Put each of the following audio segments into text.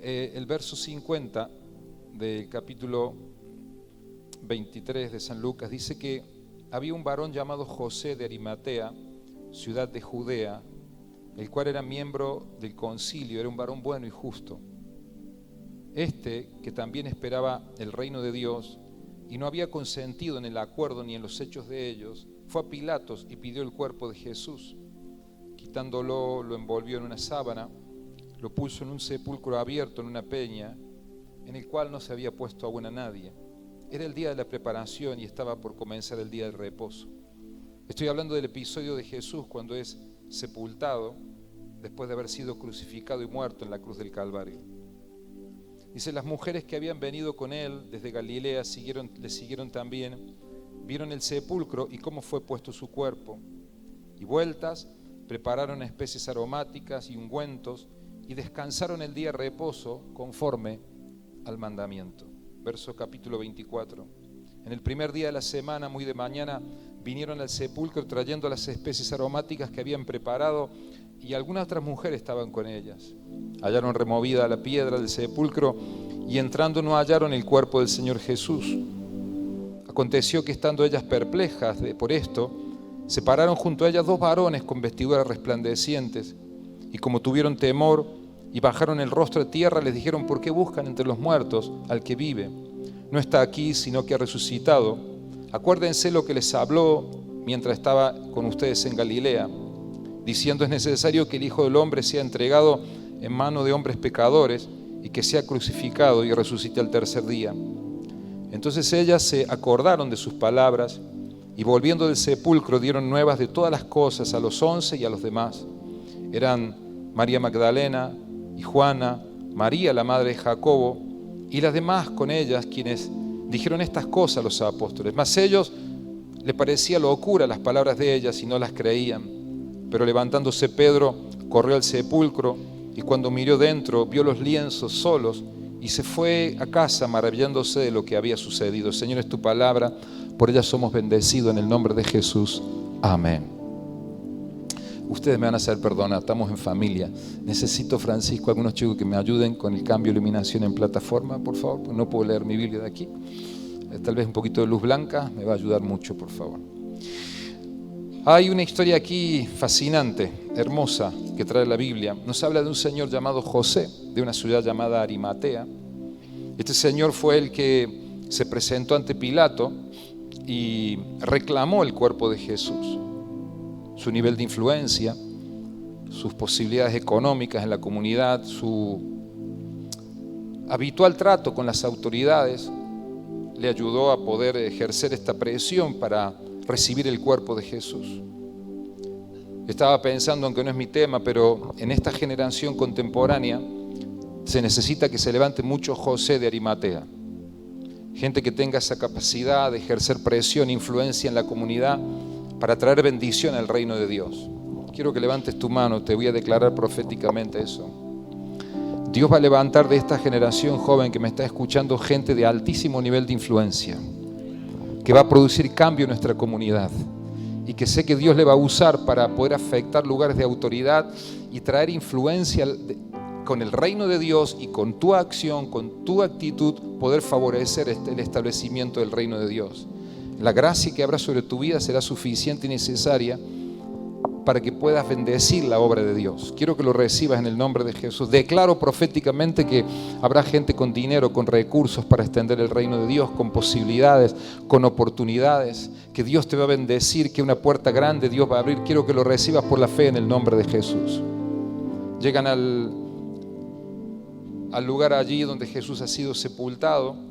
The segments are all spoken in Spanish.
El verso 50 del capítulo 23 de San Lucas dice que había un varón llamado José de Arimatea, ciudad de Judea, el cual era miembro del concilio, era un varón bueno y justo. Que también esperaba el reino de Dios y no había consentido en el acuerdo ni en los hechos de ellos, fue a Pilatos y pidió el cuerpo de Jesús. Quitándolo, lo envolvió en una sábana, lo puso en un sepulcro abierto en una peña, en el cual no se había puesto aún a nadie. Era el día de la preparación y estaba por comenzar el día del reposo. Estoy hablando del episodio de Jesús cuando es sepultado después de haber sido crucificado y muerto en la cruz del Calvario. Dice, las mujeres que habían venido con él desde Galilea le siguieron también, vieron el sepulcro y cómo fue puesto su cuerpo, y vueltas prepararon especies aromáticas y ungüentos y descansaron el día de reposo conforme al mandamiento. Verso capítulo 24. En el primer día de la semana, muy de mañana, vinieron al sepulcro trayendo las especies aromáticas que habían preparado, y algunas otras mujeres estaban con ellas. Hallaron removida la piedra del sepulcro y entrando no hallaron el cuerpo del Señor Jesús. Aconteció que estando ellas perplejas por esto, se pararon junto a ellas dos varones con vestiduras resplandecientes, y como tuvieron temor y bajaron el rostro a tierra, les dijeron: ¿por qué buscan entre los muertos al que vive? No está aquí, sino que ha resucitado. Acuérdense lo que les habló mientras estaba con ustedes en Galilea, diciendo: es necesario que el Hijo del Hombre sea entregado en mano de hombres pecadores y que sea crucificado y resucite al tercer día. Entonces ellas se acordaron de sus palabras y volviendo del sepulcro dieron nuevas de todas las cosas a los 11 y a los demás. Eran María Magdalena y Juana, María la madre de Jacobo y las demás con ellas, quienes dijeron estas cosas a los apóstoles. Mas ellos les parecía locura las palabras de ellas y no las creían. Pero levantándose Pedro, corrió al sepulcro y cuando miró dentro, vio los lienzos solos y se fue a casa maravillándose de lo que había sucedido. Señor, es tu palabra, por ella somos bendecidos en el nombre de Jesús. Amén. Ustedes me van a hacer perdonar, estamos en familia. Necesito, Francisco, algunos chicos que me ayuden con el cambio de iluminación en plataforma, por favor, porque no puedo leer mi Biblia de aquí. Tal vez un poquito de luz blanca me va a ayudar mucho, por favor. Hay una historia aquí fascinante, hermosa, que trae la Biblia. Nos habla de un señor llamado José, de una ciudad llamada Arimatea. Este señor fue el que se presentó ante Pilato y reclamó el cuerpo de Jesús. Su nivel de influencia, sus posibilidades económicas en la comunidad, su habitual trato con las autoridades, le ayudó a poder ejercer esta presión para recibir el cuerpo de Jesús. Estaba pensando, aunque no es mi tema, pero en esta generación contemporánea se necesita que se levante mucho José de Arimatea. Gente que tenga esa capacidad de ejercer presión e influencia en la comunidad para traer bendición al reino de Dios. Quiero que levantes tu mano, te voy a declarar proféticamente eso. Dios va a levantar de esta generación joven que me está escuchando gente de altísimo nivel de influencia, que va a producir cambio en nuestra comunidad y que sé que Dios le va a usar para poder afectar lugares de autoridad y traer influencia con el reino de Dios y con tu acción, con tu actitud, poder favorecer el establecimiento del reino de Dios. La gracia que habrá sobre tu vida será suficiente y necesaria para que puedas bendecir la obra de Dios. Quiero que lo recibas en el nombre de Jesús. Declaro proféticamente que habrá gente con dinero, con recursos para extender el reino de Dios, con posibilidades, con oportunidades, que Dios te va a bendecir, que una puerta grande Dios va a abrir. Quiero que lo recibas por la fe en el nombre de Jesús. Llegan al lugar allí donde Jesús ha sido sepultado.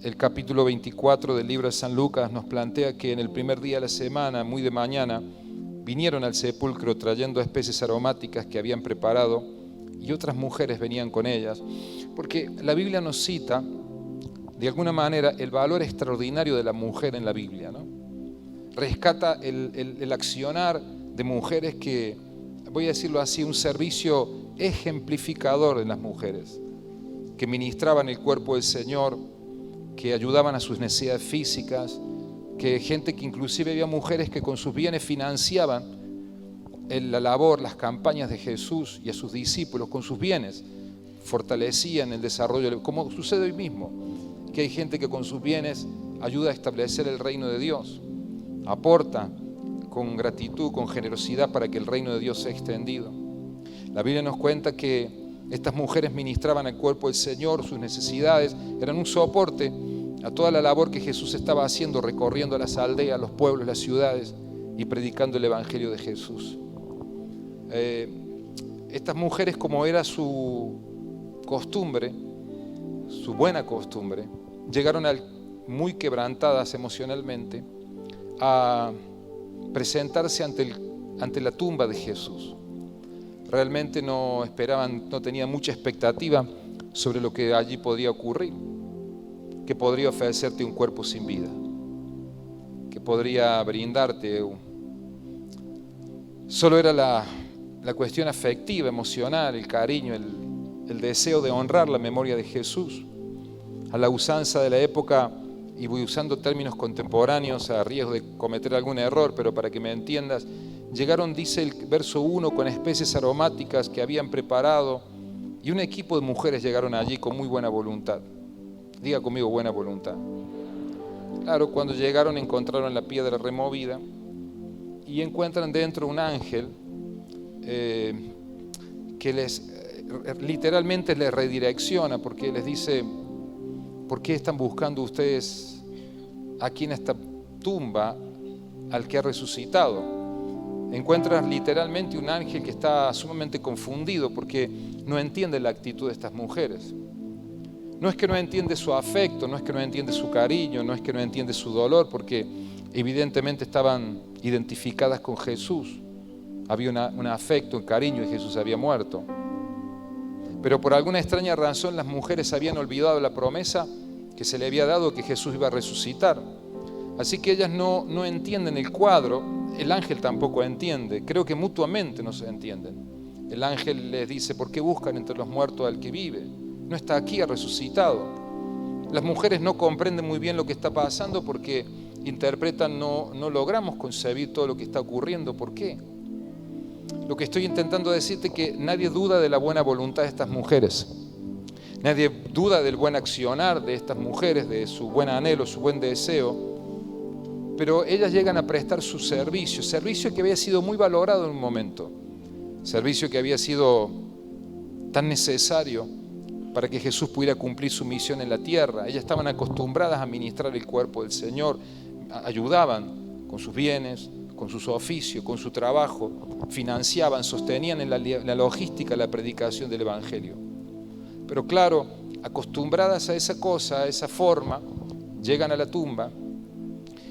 El capítulo 24 del libro de San Lucas nos plantea que en el primer día de la semana, muy de mañana, vinieron al sepulcro trayendo especies aromáticas que habían preparado y otras mujeres venían con ellas, porque la Biblia nos cita de alguna manera el valor extraordinario de la mujer en la Biblia, ¿no? Rescata el accionar de mujeres que, voy a decirlo así, un servicio ejemplificador en las mujeres, que ministraban el cuerpo del Señor, que ayudaban a sus necesidades físicas, que gente que inclusive había mujeres que con sus bienes financiaban la labor, las campañas de Jesús y a sus discípulos con sus bienes. fortalecían el desarrollo, como sucede hoy mismo, que hay gente que con sus bienes ayuda a establecer el reino de Dios, aporta con gratitud, con generosidad para que el reino de Dios sea extendido. La Biblia nos cuenta que estas mujeres ministraban al cuerpo del Señor, sus necesidades, eran un soporte a toda la labor que Jesús estaba haciendo, recorriendo las aldeas, los pueblos, las ciudades y predicando el Evangelio de Jesús. Estas mujeres, como era su costumbre, su buena costumbre, llegaron muy quebrantadas emocionalmente a presentarse ante la tumba de Jesús. Realmente no esperaban, no tenían mucha expectativa sobre lo que allí podía ocurrir, que podría ofrecerte un cuerpo sin vida, que podría brindarte. Solo era la cuestión afectiva, emocional, el cariño, el deseo de honrar la memoria de Jesús. A la usanza de la época, y voy usando términos contemporáneos a riesgo de cometer algún error, pero para que me entiendas, llegaron, dice el verso 1, con especies aromáticas que habían preparado, y un equipo de mujeres llegaron allí con muy buena voluntad. Diga conmigo, buena voluntad. Claro, cuando llegaron encontraron la piedra removida y encuentran dentro un ángel que literalmente les redirecciona, porque les dice: ¿por qué están buscando ustedes aquí en esta tumba al que ha resucitado? Encuentras literalmente un ángel que está sumamente confundido porque no entiende la actitud de estas mujeres. No es que no entiende su afecto, no es que no entiende su cariño, no es que no entiende su dolor, porque evidentemente estaban identificadas con Jesús. Había un afecto, un cariño, y Jesús había muerto. Pero por alguna extraña razón las mujeres habían olvidado la promesa que se le había dado, que Jesús iba a resucitar. Así que ellas no entienden el cuadro, el ángel tampoco entiende, creo que mutuamente no se entienden. El ángel les dice: ¿por qué buscan entre los muertos al que vive? No está aquí, ha resucitado. Las mujeres no comprenden muy bien lo que está pasando porque interpretan, no logramos concebir todo lo que está ocurriendo. ¿Por qué? Lo que estoy intentando decirte es que nadie duda de la buena voluntad de estas mujeres. Nadie duda del buen accionar de estas mujeres, de su buen anhelo, su buen deseo. Pero ellas llegan a prestar su servicio que había sido muy valorado en un momento. Servicio que había sido tan necesario para que Jesús pudiera cumplir su misión en la tierra. Ellas estaban acostumbradas a ministrar el cuerpo del Señor, ayudaban con sus bienes, con sus oficios, con su trabajo, financiaban, sostenían en la logística la predicación del Evangelio. Pero claro, acostumbradas a esa cosa, a esa forma, llegan a la tumba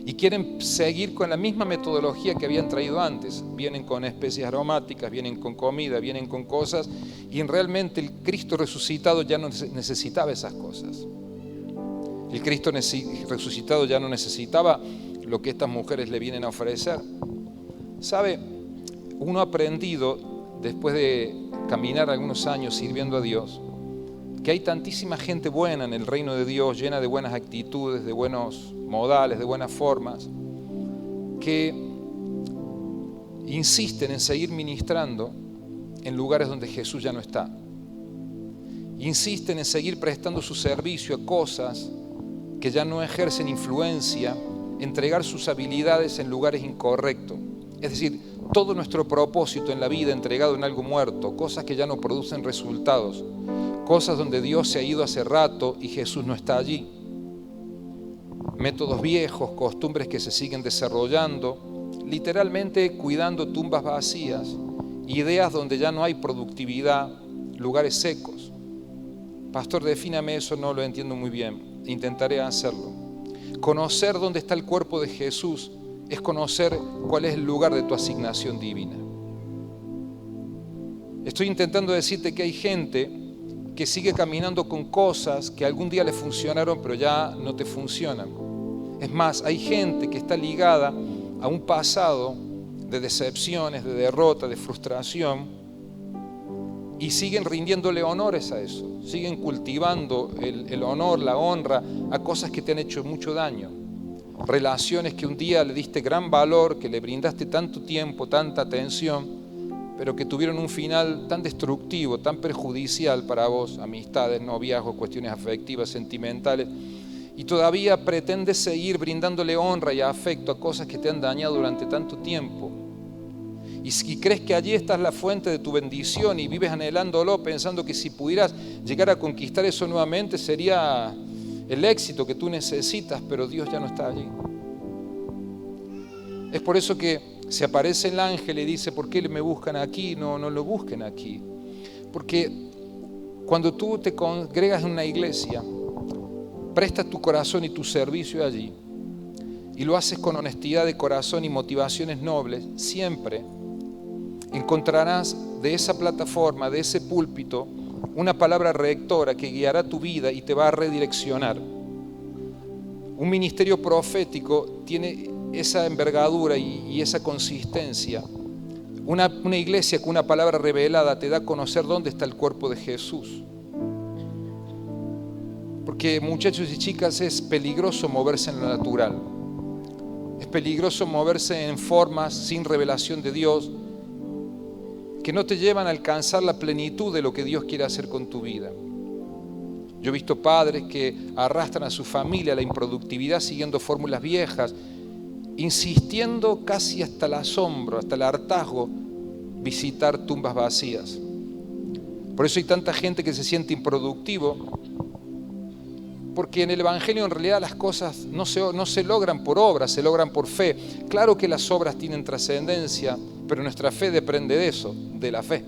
y quieren seguir con la misma metodología que habían traído antes. Vienen con especies aromáticas, vienen con comida, vienen con cosas, y realmente el Cristo resucitado ya no necesitaba esas cosas. El Cristo resucitado ya no necesitaba lo que estas mujeres le vienen a ofrecer. ¿Sabe? Uno ha aprendido, después de caminar algunos años sirviendo a Dios, que hay tantísima gente buena en el reino de Dios, llena de buenas actitudes, de buenos modales, de buenas formas, que insisten en seguir ministrando en lugares donde Jesús ya no está. Insisten en seguir prestando su servicio a cosas que ya no ejercen influencia, entregar sus habilidades en lugares incorrectos. Es decir, todo nuestro propósito en la vida entregado en algo muerto, cosas que ya no producen resultados, cosas donde Dios se ha ido hace rato y Jesús no está allí. Métodos viejos, costumbres que se siguen desarrollando, literalmente cuidando tumbas vacías, ideas donde ya no hay productividad, lugares secos. Pastor, defíname eso, no lo entiendo muy bien, intentaré hacerlo. Conocer dónde está el cuerpo de Jesús es conocer cuál es el lugar de tu asignación divina. Estoy intentando decirte que hay gente que sigue caminando con cosas que algún día le funcionaron pero ya no te funcionan. Es más, hay gente que está ligada a un pasado de decepciones, de derrota, de frustración, y siguen rindiéndole honores a eso, siguen cultivando el honor, la honra a cosas que te han hecho mucho daño, relaciones que un día le diste gran valor, que le brindaste tanto tiempo, tanta atención, pero que tuvieron un final tan destructivo, tan perjudicial para vos, amistades, noviazgos, cuestiones afectivas, sentimentales, y todavía pretendes seguir brindándole honra y afecto a cosas que te han dañado durante tanto tiempo. Y si crees que allí está la fuente de tu bendición y vives anhelándolo, pensando que si pudieras llegar a conquistar eso nuevamente sería el éxito que tú necesitas, pero Dios ya no está allí. Es por eso que se aparece el ángel y dice, ¿por qué me buscan aquí? No lo busquen aquí. Porque cuando tú te congregas en una iglesia, prestas tu corazón y tu servicio allí, y lo haces con honestidad de corazón y motivaciones nobles, siempre encontrarás de esa plataforma, de ese púlpito, una palabra rectora que guiará tu vida y te va a redireccionar. Un ministerio profético tiene esa envergadura y esa consistencia. Una iglesia con una palabra revelada te da a conocer dónde está el cuerpo de Jesús. Porque, muchachos y chicas, es peligroso moverse en lo natural. Es peligroso moverse en formas sin revelación de Dios que no te llevan a alcanzar la plenitud de lo que Dios quiere hacer con tu vida. Yo he visto padres que arrastran a su familia a la improductividad siguiendo fórmulas viejas, insistiendo casi hasta el asombro, hasta el hartazgo, visitar tumbas vacías. Por eso hay tanta gente que se siente improductivo, porque en el Evangelio en realidad las cosas no se logran por obras, se logran por fe. Claro que las obras tienen trascendencia, pero nuestra fe depende de eso, de la fe.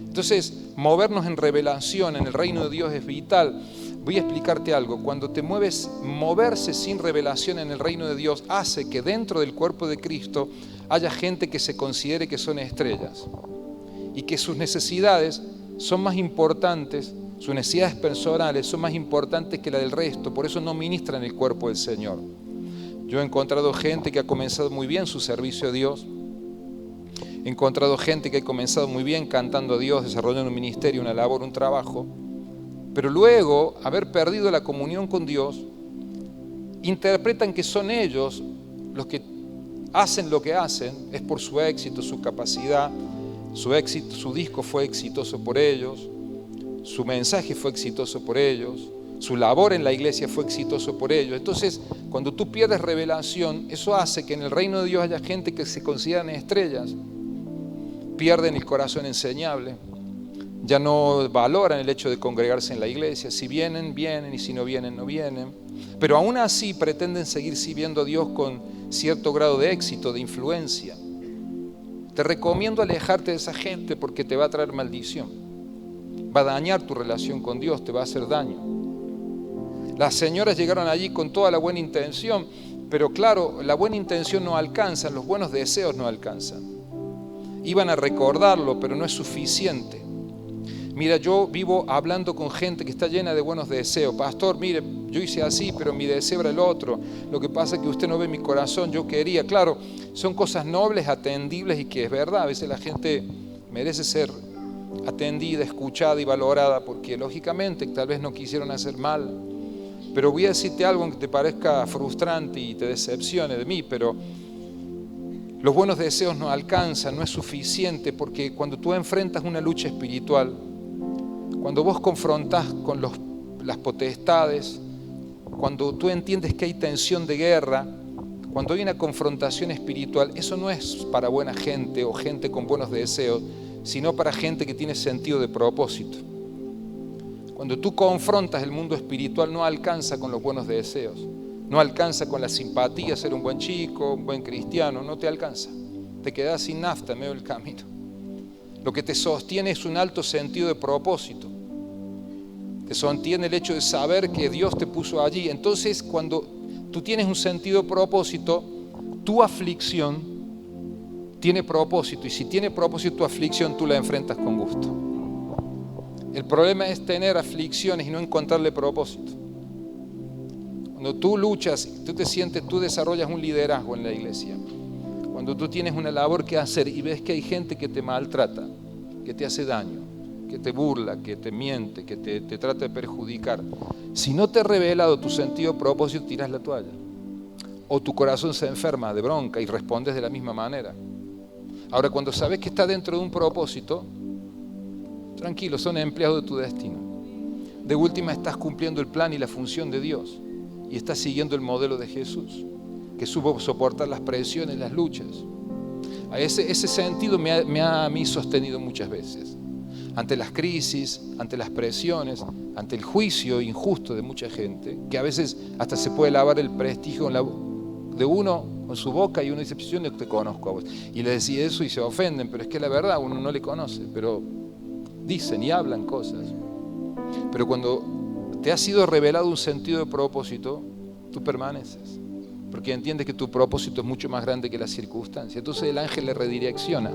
Entonces, movernos en revelación en el reino de Dios es vital. Voy a explicarte algo. Cuando te mueves, moverse sin revelación en el reino de Dios hace que dentro del cuerpo de Cristo haya gente que se considere que son estrellas y que sus necesidades son más importantes, sus necesidades personales son más importantes que la del resto, por eso no ministran el cuerpo del Señor. Yo he encontrado gente que ha comenzado muy bien su servicio a Dios, he encontrado gente que ha comenzado muy bien cantando a Dios, desarrollando un ministerio, una labor, un trabajo, pero luego, haber perdido la comunión con Dios, interpretan que son ellos los que hacen lo que hacen, es por su éxito, su capacidad, su éxito, su disco fue exitoso por ellos, su mensaje fue exitoso por ellos, su labor en la iglesia fue exitoso por ellos. Entonces, cuando tú pierdes revelación, eso hace que en el reino de Dios haya gente que se consideran estrellas, pierden el corazón enseñable, ya no valoran el hecho de congregarse en la iglesia. Si vienen, vienen, y si no vienen, no vienen. Pero aún así pretenden seguir sirviendo a Dios con cierto grado de éxito, de influencia. Te recomiendo alejarte de esa gente porque te va a traer maldición. Va a dañar tu relación con Dios, te va a hacer daño. Las señoras llegaron allí con toda la buena intención, pero claro, la buena intención no alcanza, los buenos deseos no alcanzan. Iban a recordarlo, pero no es suficiente. Mira, yo vivo hablando con gente que está llena de buenos deseos. Pastor, mire, yo hice así, pero mi deseo era el otro. Lo que pasa es que usted no ve mi corazón, yo quería. Claro, son cosas nobles, atendibles y que es verdad. A veces la gente merece ser atendida, escuchada y valorada porque lógicamente tal vez no quisieron hacer mal. Pero voy a decirte algo que te parezca frustrante y te decepcione de mí, pero los buenos deseos no alcanzan, no es suficiente, porque cuando tú enfrentas una lucha espiritual, cuando vos confrontás con las potestades, cuando tú entiendes que hay tensión de guerra, cuando hay una confrontación espiritual, eso no es para buena gente o gente con buenos deseos, sino para gente que tiene sentido de propósito. Cuando tú confrontas el mundo espiritual, no alcanza con los buenos deseos, no alcanza con la simpatía, ser un buen chico, un buen cristiano, no te alcanza. Te quedas sin nafta en medio del camino. Lo que te sostiene es un alto sentido de propósito. Te sostiene el hecho de saber que Dios te puso allí. Entonces, cuando tú tienes un sentido de propósito, tu aflicción tiene propósito. Y si tiene propósito tu aflicción, tú la enfrentas con gusto. El problema es tener aflicciones y no encontrarle propósito. Cuando tú luchas, tú desarrollas un liderazgo en la iglesia. Cuando tú tienes una labor que hacer y ves que hay gente que te maltrata, que te hace daño, que te burla, que te miente, que te trata de perjudicar. Si no te ha revelado tu sentido de propósito, tiras la toalla. O tu corazón se enferma de bronca y respondes de la misma manera. Ahora, cuando sabes que está dentro de un propósito, tranquilo, son empleados de tu destino. De última estás cumpliendo el plan y la función de Dios y estás siguiendo el modelo de Jesús, que supo soportar las presiones, las luchas. Ese sentido me ha a mí sostenido muchas veces. Ante las crisis, ante las presiones, ante el juicio injusto de mucha gente, que a veces hasta se puede lavar el prestigio de uno con su boca y uno dice, yo no te conozco a vos. Y le decía eso y se ofenden, pero es que la verdad uno no le conoce, pero dicen y hablan cosas. Pero cuando te ha sido revelado un sentido de propósito, tú permaneces. Porque entiendes que tu propósito es mucho más grande que la circunstancia. Entonces el ángel le redirecciona.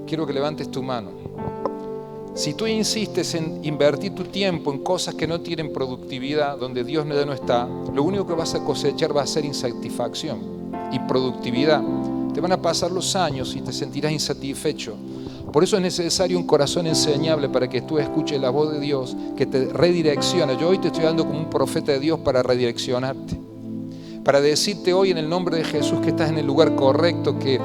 Quiero que levantes tu mano. Si tú insistes en invertir tu tiempo en cosas que no tienen productividad, donde Dios ya no está, lo único que vas a cosechar va a ser insatisfacción, improductividad. Te van a pasar los años y te sentirás insatisfecho. Por eso es necesario un corazón enseñable para que tú escuches la voz de Dios que te redirecciona. Yo hoy te estoy dando como un profeta de Dios para redireccionarte. Para decirte hoy en el nombre de Jesús que estás en el lugar correcto, que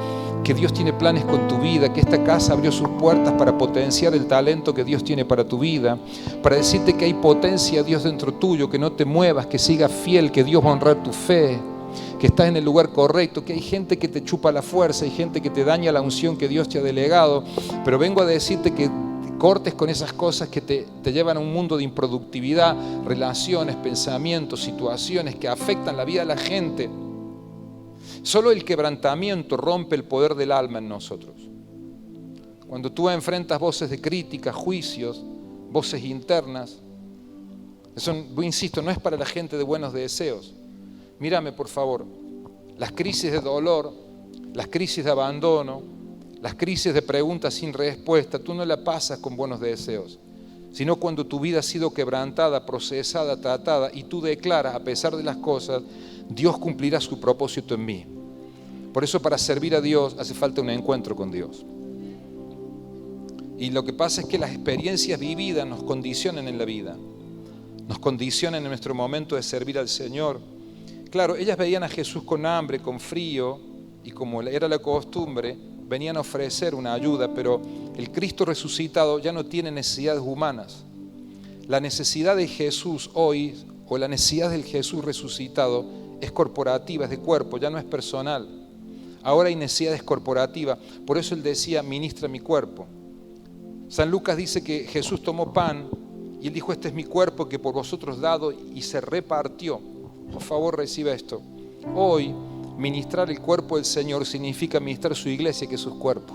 Dios tiene planes con tu vida, que esta casa abrió sus puertas para potenciar el talento que Dios tiene para tu vida, para decirte que hay potencia Dios dentro tuyo, que no te muevas, que sigas fiel, que Dios va a honrar tu fe, que estás en el lugar correcto, que hay gente que te chupa la fuerza, hay gente que te daña la unción que Dios te ha delegado, pero vengo a decirte que cortes con esas cosas que te llevan a un mundo de improductividad, relaciones, pensamientos, situaciones que afectan la vida de la gente. Solo el quebrantamiento rompe el poder del alma en nosotros. Cuando tú enfrentas voces de crítica, juicios, voces internas, eso, insisto, no es para la gente de buenos deseos. Mírame, por favor, las crisis de dolor, las crisis de abandono, las crisis de preguntas sin respuesta, tú no la pasas con buenos deseos, sino cuando tu vida ha sido quebrantada, procesada, tratada, y tú declaras, a pesar de las cosas, Dios cumplirá su propósito en mí. Por eso, para servir a Dios hace falta un encuentro con Dios. Y lo que pasa es que las experiencias vividas nos condicionan en la vida, nos condicionan en nuestro momento de servir al Señor. Claro, ellas veían a Jesús con hambre, con frío, y como era la costumbre, venían a ofrecer una ayuda, pero el Cristo resucitado ya no tiene necesidades humanas. La necesidad de Jesús hoy, o la necesidad del Jesús resucitado, es corporativa, es de cuerpo, ya no es personal. Ahora hay necesidades corporativas, por eso Él decía, ministra mi cuerpo. San Lucas dice que Jesús tomó pan y Él dijo, este es mi cuerpo que por vosotros dado, y se repartió. Por favor, reciba esto. Hoy, ministrar el cuerpo del Señor significa ministrar su iglesia, que es su cuerpo.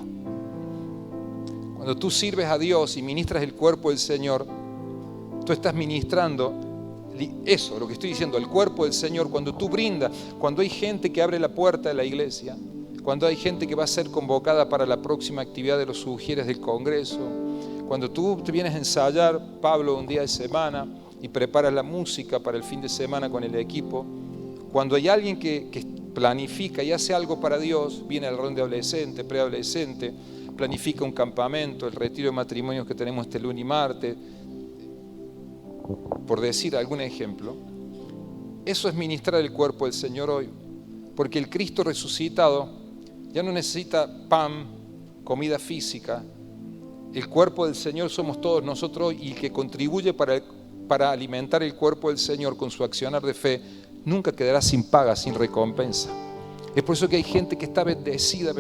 Cuando tú sirves a Dios y ministras el cuerpo del Señor, tú estás ministrando eso, lo que estoy diciendo, el cuerpo del Señor. Cuando tú brindas, cuando hay gente que abre la puerta de la iglesia, cuando hay gente que va a ser convocada para la próxima actividad de los sugieres del Congreso, cuando tú te vienes a ensayar, Pablo, un día de semana, y preparas la música para el fin de semana con el equipo, cuando hay alguien que planifica y hace algo para Dios, viene al rol de adolescente, preadolescente, planifica un campamento, el retiro de matrimonios que tenemos este lunes y martes, por decir algún ejemplo. Eso es ministrar el cuerpo del Señor hoy, porque el Cristo resucitado ya no necesita pan, comida física. El cuerpo del Señor somos todos nosotros hoy, y el que contribuye para alimentar el cuerpo del Señor con su accionar de fe nunca quedará sin paga, sin recompensa. Es por eso que hay gente que está bendecida,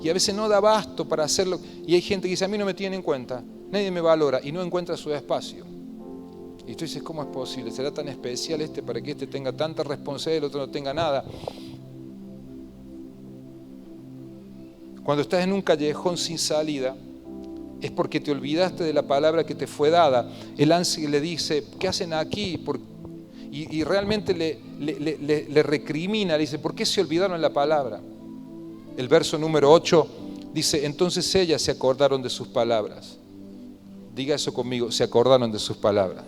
y a veces no da abasto para hacerlo, y hay gente que dice, a mí no me tienen en cuenta, nadie me valora, y no encuentra su espacio. Y tú dices, ¿cómo es posible? ¿Será tan especial para que este tenga tanta responsabilidad y el otro no tenga nada? Cuando estás en un callejón sin salida, es porque te olvidaste de la palabra que te fue dada. El ángel le dice, ¿qué hacen aquí? Y realmente le recrimina, le dice, ¿por qué se olvidaron la palabra? El verso número 8 dice, entonces ellas se acordaron de sus palabras. Diga eso conmigo, se acordaron de sus palabras.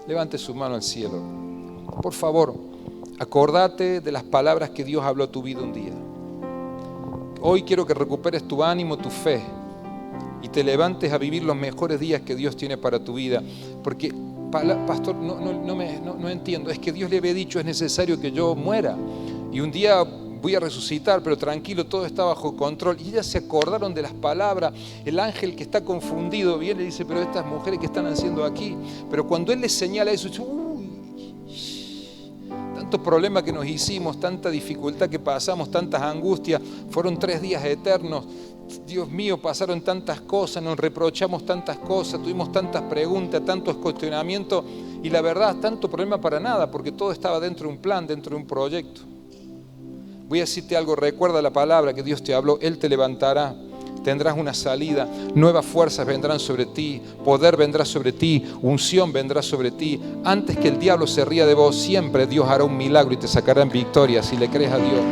Levante su mano al cielo. Por favor, acordate de las palabras que Dios habló a tu vida un día. Hoy quiero que recuperes tu ánimo, tu fe, y te levantes a vivir los mejores días que Dios tiene para tu vida. Porque, pastor, no entiendo. Es que Dios le había dicho, es necesario que yo muera. Y un día voy a resucitar, pero tranquilo, todo está bajo control. Y ellas se acordaron de las palabras. El ángel, que está confundido, viene y dice, pero estas mujeres, ¿qué están haciendo aquí? Pero cuando él les señala eso, dice, tantos problemas que nos hicimos, tanta dificultad que pasamos, tantas angustias, fueron 3 días eternos. Dios mío, pasaron tantas cosas, nos reprochamos tantas cosas, tuvimos tantas preguntas, tantos cuestionamientos, y la verdad, tanto problema para nada, porque todo estaba dentro de un plan, dentro de un proyecto. Voy a decirte algo, recuerda la palabra que Dios te habló, Él te levantará, tendrás una salida, nuevas fuerzas vendrán sobre ti, poder vendrá sobre ti, unción vendrá sobre ti. Antes que el diablo se ría de vos, siempre Dios hará un milagro y te sacará en victoria si le crees a Dios.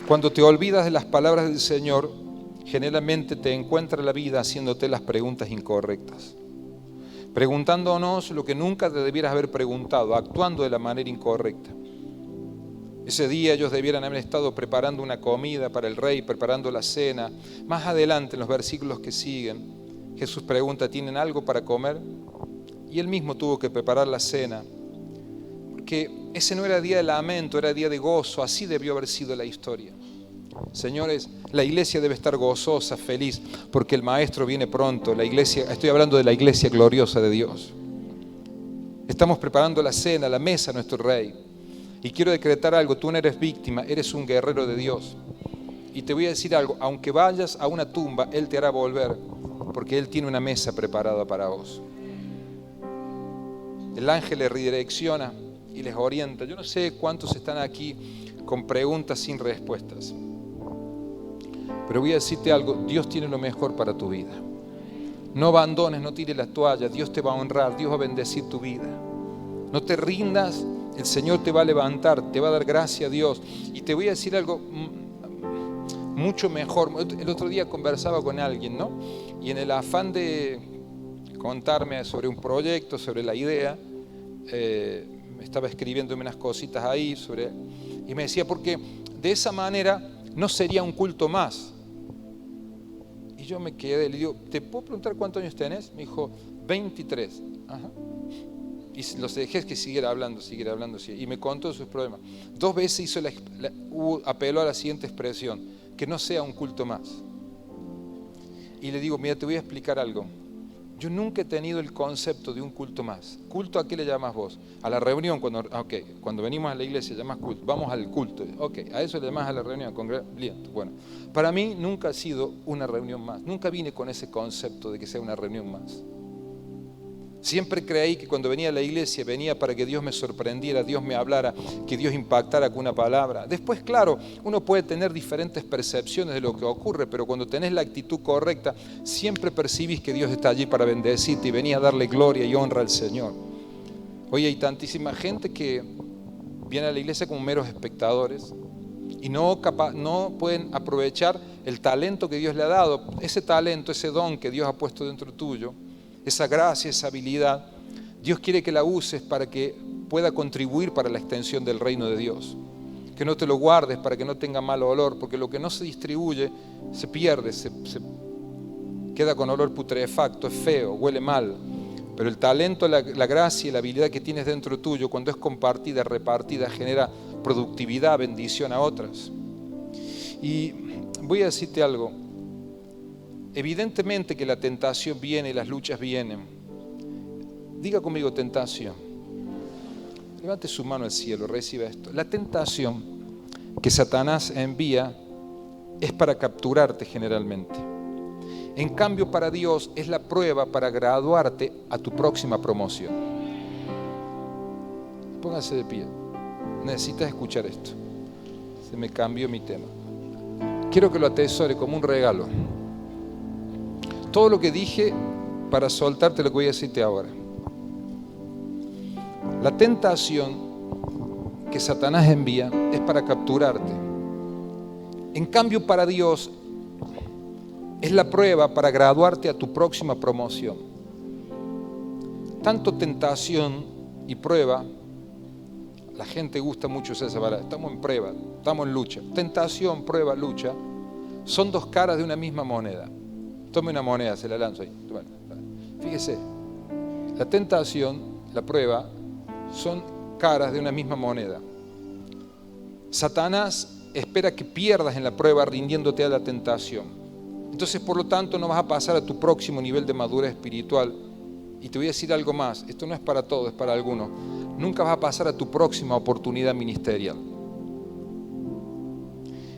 Cuando te olvidas de las palabras del Señor, generalmente te encuentra la vida haciéndote las preguntas incorrectas, preguntándonos lo que nunca te debieras haber preguntado, actuando de la manera incorrecta. Ese día ellos debieran haber estado preparando una comida para el rey, preparando la cena. Más adelante, en los versículos que siguen, Jesús pregunta, ¿tienen algo para comer? Y él mismo tuvo que preparar la cena, porque ese no era día de lamento, era día de gozo. Así debió haber sido la historia. Señores, la iglesia debe estar gozosa, feliz, porque el Maestro viene pronto. La iglesia, estoy hablando de la iglesia gloriosa de Dios. Estamos preparando la cena, la mesa a nuestro Rey. Y quiero decretar algo, tú no eres víctima, eres un guerrero de Dios. Y te voy a decir algo, aunque vayas a una tumba, Él te hará volver, porque Él tiene una mesa preparada para vos. El ángel les redirecciona y les orienta. Yo no sé cuántos están aquí con preguntas sin respuestas. Pero voy a decirte algo, Dios tiene lo mejor para tu vida. No abandones, no tires la toalla, Dios te va a honrar, Dios va a bendecir tu vida. No te rindas, el Señor te va a levantar, te va a dar gracia a Dios. Y te voy a decir algo mucho mejor. El otro día conversaba con alguien, ¿no? Y en el afán de contarme sobre un proyecto, sobre la idea, me estaba escribiéndome unas cositas ahí y me decía, porque de esa manera no sería un culto más. Y yo me quedé, le digo, ¿te puedo preguntar cuántos años tenés? Me dijo, 23. Ajá. Y los dejé que siguiera hablando. Y me contó sus problemas. 2 veces apeló a la siguiente expresión, que no sea un culto más. Y le digo, mira, te voy a explicar algo. Yo nunca he tenido el concepto de un culto más. ¿Culto a qué le llamas vos? A la reunión, cuando venimos a la iglesia llamas culto. Vamos al culto. A eso le llamas a la reunión. Bueno, para mí nunca ha sido una reunión más. Nunca vine con ese concepto de que sea una reunión más. Siempre creí que cuando venía a la iglesia venía para que Dios me sorprendiera, Dios me hablara, que Dios impactara con una palabra. Después, claro, uno puede tener diferentes percepciones de lo que ocurre, pero cuando tenés la actitud correcta, siempre percibís que Dios está allí para bendecirte y venís a darle gloria y honra al Señor. Hoy hay tantísima gente que viene a la iglesia como meros espectadores y no pueden aprovechar el talento que Dios le ha dado, ese talento, ese don que Dios ha puesto dentro tuyo. Esa gracia, esa habilidad, Dios quiere que la uses para que pueda contribuir para la extensión del reino de Dios. Que no te lo guardes para que no tenga mal olor, porque lo que no se distribuye se pierde, se queda con olor putrefacto, es feo, huele mal. Pero el talento, la gracia y la habilidad que tienes dentro tuyo, cuando es compartida, repartida, genera productividad, bendición a otras. Y voy a decirte algo. Evidentemente que la tentación viene y las luchas vienen. Diga conmigo tentación. Levante su mano al cielo, reciba esto. La tentación que Satanás envía es para capturarte generalmente. En cambio, para Dios es la prueba para graduarte a tu próxima promoción. Póngase de pie. Necesitas escuchar esto. Se me cambió mi tema. Quiero que lo atesore como un regalo. Todo lo que dije para soltarte lo que voy a decirte ahora. La tentación que Satanás envía es para capturarte. En cambio, para Dios es la prueba para graduarte a tu próxima promoción. Tanto tentación y prueba, la gente gusta mucho esa palabra. Estamos en prueba, estamos en lucha. Tentación, prueba, lucha, son dos caras de una misma moneda. Tome una moneda, se la lanzo ahí. Bueno, fíjese, la tentación, la prueba, son caras de una misma moneda. Satanás espera que pierdas en la prueba rindiéndote a la tentación. Entonces, por lo tanto, no vas a pasar a tu próximo nivel de madurez espiritual. Y te voy a decir algo más, esto no es para todos, es para algunos. Nunca vas a pasar a tu próxima oportunidad ministerial.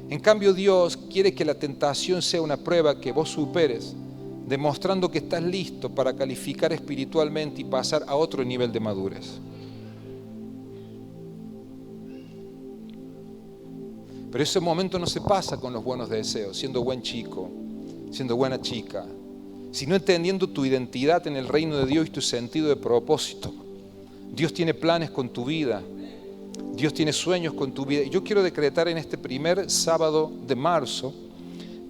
En cambio, Dios quiere que la tentación sea una prueba que vos superes, demostrando que estás listo para calificar espiritualmente y pasar a otro nivel de madurez. Pero ese momento no se pasa con los buenos deseos, siendo buen chico, siendo buena chica, sino entendiendo tu identidad en el reino de Dios y tu sentido de propósito. Dios tiene planes con tu vida. Dios tiene sueños con tu vida. Y yo quiero decretar en este primer sábado de marzo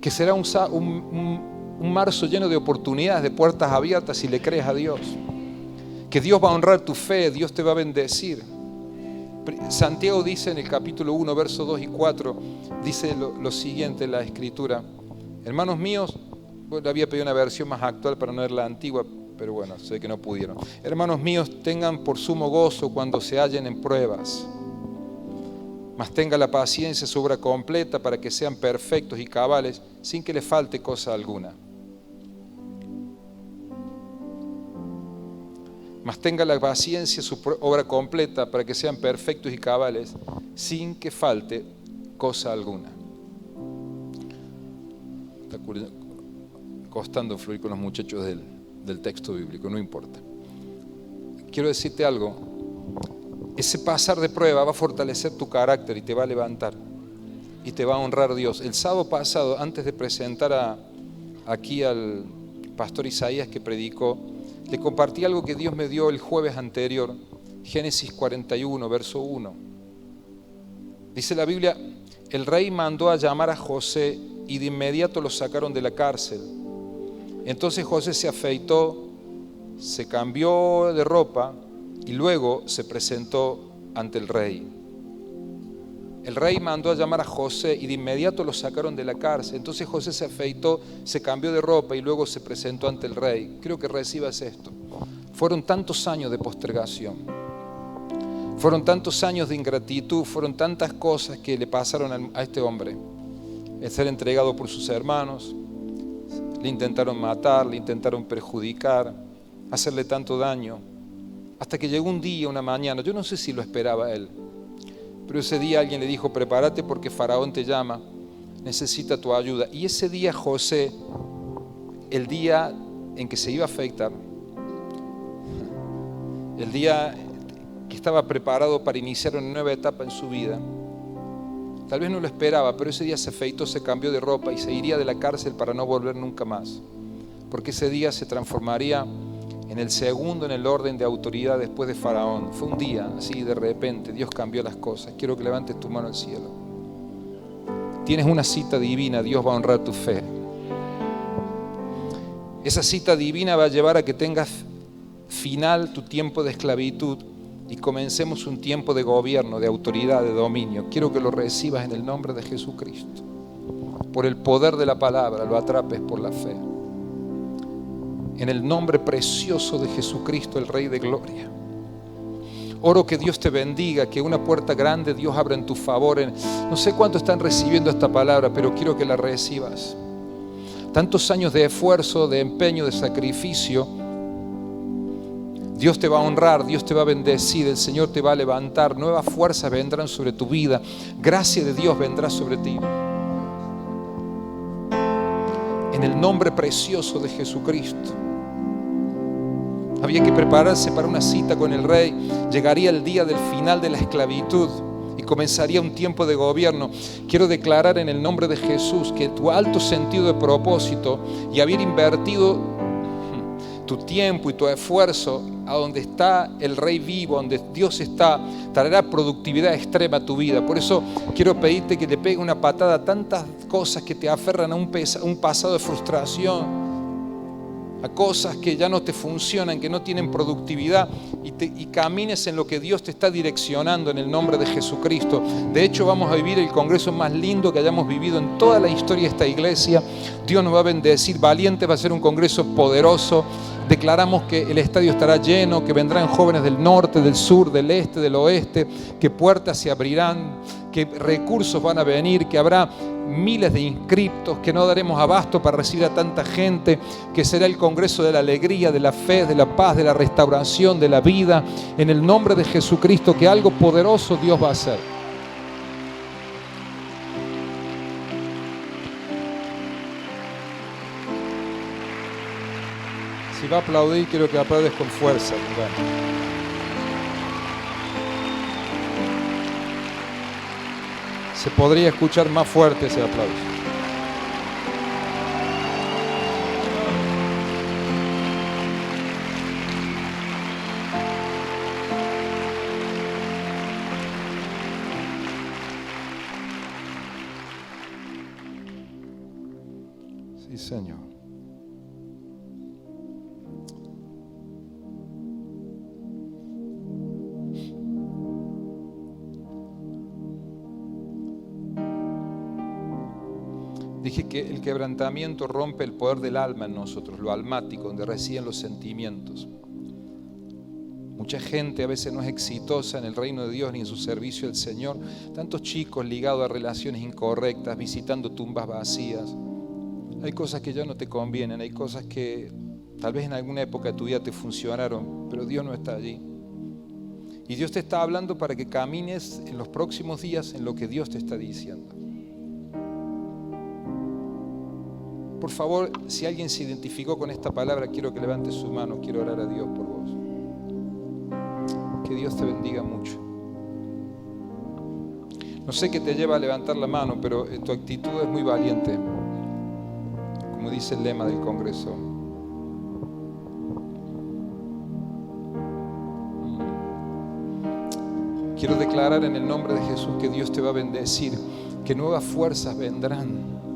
que será un marzo lleno de oportunidades, de puertas abiertas si le crees a Dios. Que Dios va a honrar tu fe, Dios te va a bendecir. Santiago dice en el capítulo 1, versos 2 y 4, dice lo siguiente en la escritura. Hermanos míos, bueno, había pedido una versión más actual para no leer la antigua, pero bueno, sé que no pudieron. Hermanos míos, tengan por sumo gozo cuando se hallen en pruebas. Mas tenga la paciencia su obra completa para que sean perfectos y cabales sin que les falte cosa alguna. Mas tenga la paciencia su obra completa para que sean perfectos y cabales sin que falte cosa alguna. Está costando fluir con los muchachos del texto bíblico, no importa. Quiero decirte algo. Ese pasar de prueba va a fortalecer tu carácter y te va a levantar y te va a honrar Dios. El sábado pasado, antes de presentar aquí al pastor Isaías que predicó, le compartí algo que Dios me dio el jueves anterior, Génesis 41, verso 1. Dice la Biblia, el rey mandó a llamar a José y de inmediato lo sacaron de la cárcel. Entonces José se afeitó, se cambió de ropa y luego se presentó ante el rey. El rey mandó a llamar a José y de inmediato lo sacaron de la cárcel. Entonces José se afeitó, se cambió de ropa y luego se presentó ante el rey. Creo que recibas esto. Fueron tantos años de postergación. Fueron tantos años de ingratitud. Fueron tantas cosas que le pasaron a este hombre. El ser entregado por sus hermanos. Le intentaron matar, le intentaron perjudicar, hacerle tanto daño. Hasta que llegó un día, una mañana, yo no sé si lo esperaba él, pero ese día alguien le dijo, prepárate porque Faraón te llama, necesita tu ayuda. Y ese día José, el día en que se iba a afeitar, el día que estaba preparado para iniciar una nueva etapa en su vida, tal vez no lo esperaba, pero ese día se afeitó, se cambió de ropa y se iría de la cárcel para no volver nunca más, porque ese día se transformaría en el segundo en el orden de autoridad después de Faraón. Fue un día, así de repente, Dios cambió las cosas. Quiero que levantes tu mano al cielo. Tienes una cita divina, Dios va a honrar tu fe. Esa cita divina va a llevar a que tengas final tu tiempo de esclavitud y comencemos un tiempo de gobierno, de autoridad, de dominio. Quiero que lo recibas en el nombre de Jesucristo. Por el poder de la palabra, lo atrapes por la fe. En el nombre precioso de Jesucristo, el Rey de Gloria. Oro que Dios te bendiga, que una puerta grande Dios abra en tu favor. No sé cuántos están recibiendo esta palabra, pero quiero que la recibas. Tantos años de esfuerzo, de empeño, de sacrificio. Dios te va a honrar, Dios te va a bendecir, el Señor te va a levantar. Nuevas fuerzas vendrán sobre tu vida. Gracia de Dios vendrá sobre ti. En el nombre precioso de Jesucristo. Había que prepararse para una cita con el rey. Llegaría el día del final de la esclavitud y comenzaría un tiempo de gobierno. Quiero declarar en el nombre de Jesús que tu alto sentido de propósito y haber invertido tu tiempo y tu esfuerzo a donde está el Rey vivo, donde Dios está, traerá productividad extrema a tu vida. Por eso quiero pedirte que le pegue una patada a tantas cosas que te aferran a un pasado de frustración. a cosas que ya no te funcionan, que no tienen productividad, y camines en lo que Dios te está direccionando en el nombre de Jesucristo. De hecho, vamos a vivir el congreso más lindo que hayamos vivido en toda la historia de esta iglesia. Dios nos va a bendecir, Valiente va a ser un congreso poderoso. Declaramos que el estadio estará lleno, que vendrán jóvenes del norte, del sur, del este, del oeste, que puertas se abrirán, que recursos van a venir, que habrá miles de inscriptos, que no daremos abasto para recibir a tanta gente, que será el congreso de la alegría, de la fe, de la paz, de la restauración, de la vida, en el nombre de Jesucristo, que algo poderoso Dios va a hacer. Si va a aplaudir, quiero que aplaudes con fuerza. Bueno. Se podría escuchar más fuerte ese aplauso. Sí, Señor. Dije que el quebrantamiento rompe el poder del alma en nosotros, lo almático, donde residen los sentimientos. Mucha gente a veces no es exitosa en el reino de Dios ni en su servicio al Señor. Tantos chicos ligados a relaciones incorrectas, visitando tumbas vacías. Hay cosas que ya no te convienen, hay cosas que tal vez en alguna época de tu vida te funcionaron, pero Dios no está allí. Y Dios te está hablando para que camines en los próximos días en lo que Dios te está diciendo. Por favor, si alguien se identificó con esta palabra, quiero que levante su mano, quiero orar a Dios por vos. Que Dios te bendiga mucho. No sé qué te lleva a levantar la mano, pero tu actitud es muy valiente, como dice el lema del Congreso. Quiero declarar en el nombre de Jesús que Dios te va a bendecir, que nuevas fuerzas vendrán.